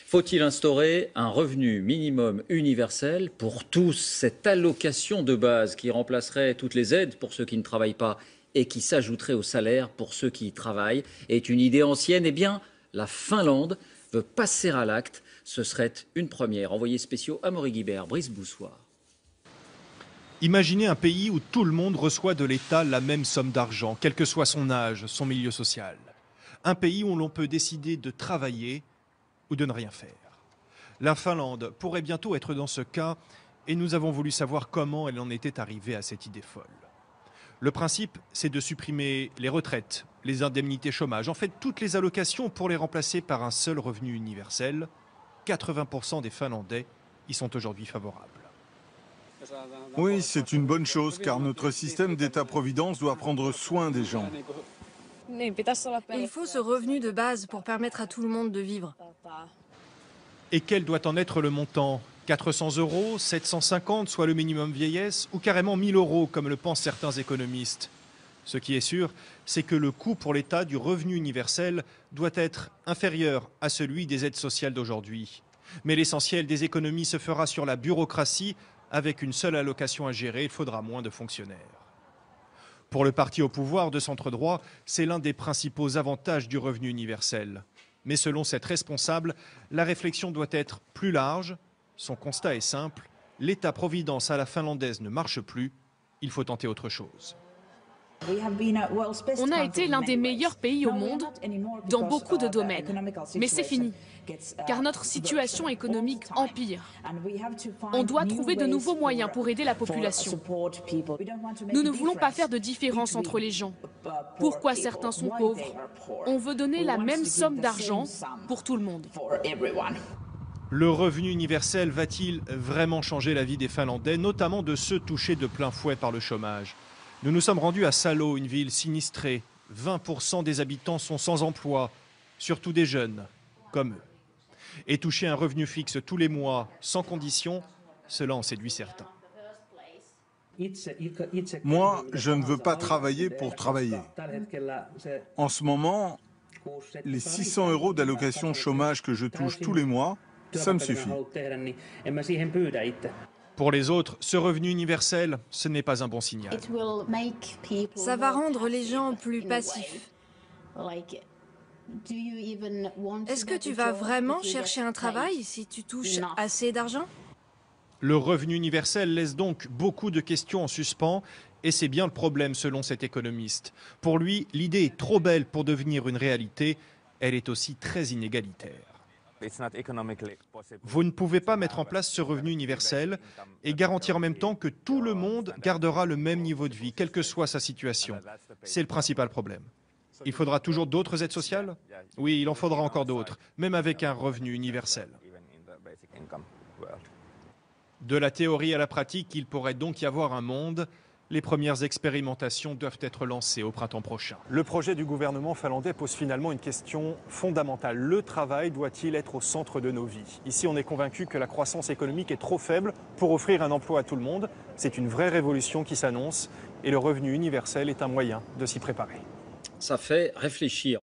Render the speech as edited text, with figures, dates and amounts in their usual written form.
Faut-il instaurer un revenu minimum universel pour tous, cette allocation de base qui remplacerait toutes les aides pour ceux qui ne travaillent pas et qui s'ajouterait au salaire pour ceux qui y travaillent, est une idée ancienne? Eh bien, la Finlande veut passer à l'acte. Ce serait une première. Envoyés spéciaux Amaury Guibert, Brice Boussoir. Imaginez un pays où tout le monde reçoit de l'État la même somme d'argent, quel que soit son âge, son milieu social. Un pays où l'on peut décider de travailler ou de ne rien faire. La Finlande pourrait bientôt être dans ce cas et nous avons voulu savoir comment elle en était arrivée à cette idée folle. Le principe, c'est de supprimer les retraites, les indemnités chômage, en fait toutes les allocations pour les remplacer par un seul revenu universel. 80% des Finlandais y sont aujourd'hui favorables. Oui, c'est une bonne chose car notre système d'État-providence doit prendre soin des gens. Il faut ce revenu de base pour permettre à tout le monde de vivre. Et quel doit en être le montant? 400 €, 750, soit le minimum vieillesse, ou carrément 1000 € comme le pensent certains économistes? Ce qui est sûr, c'est que le coût pour l'État du revenu universel doit être inférieur à celui des aides sociales d'aujourd'hui. Mais l'essentiel des économies se fera sur la bureaucratie. Avec une seule allocation à gérer, il faudra moins de fonctionnaires. Pour le parti au pouvoir de centre-droit, c'est l'un des principaux avantages du revenu universel. Mais selon cette responsable, la réflexion doit être plus large. Son constat est simple, l'État-providence à la finlandaise ne marche plus, il faut tenter autre chose. On a été l'un des meilleurs pays au monde dans beaucoup de domaines. Mais c'est fini, car notre situation économique empire. On doit trouver de nouveaux moyens pour aider la population. Nous ne voulons pas faire de différence entre les gens. Pourquoi certains sont pauvres? On veut donner la même somme d'argent pour tout le monde. Le revenu universel va-t-il vraiment changer la vie des Finlandais, notamment de ceux touchés de plein fouet par le chômage? Nous nous sommes rendus à Salo, une ville sinistrée. 20% des habitants sont sans emploi, surtout des jeunes, comme eux. Et toucher un revenu fixe tous les mois, sans condition, cela en séduit certains. Moi, je ne veux pas travailler pour travailler. En ce moment, les 600 € d'allocation chômage que je touche tous les mois, ça me suffit. Pour les autres, ce revenu universel, ce n'est pas un bon signal. Ça va rendre les gens plus passifs. Est-ce que tu vas vraiment chercher un travail si tu touches assez d'argent? Le revenu universel laisse donc beaucoup de questions en suspens et c'est bien le problème selon cet économiste. Pour lui, l'idée est trop belle pour devenir une réalité, elle est aussi très inégalitaire. Vous ne pouvez pas mettre en place ce revenu universel et garantir en même temps que tout le monde gardera le même niveau de vie, quelle que soit sa situation. C'est le principal problème. Il faudra toujours d'autres aides sociales? Oui, il en faudra encore d'autres, même avec un revenu universel. De la théorie à la pratique, il pourrait donc y avoir un monde. Les premières expérimentations doivent être lancées au printemps prochain. Le projet du gouvernement finlandais pose finalement une question fondamentale. Le travail doit-il être au centre de nos vies? Ici, on est convaincu que la croissance économique est trop faible pour offrir un emploi à tout le monde. C'est une vraie révolution qui s'annonce et le revenu universel est un moyen de s'y préparer. Ça fait réfléchir.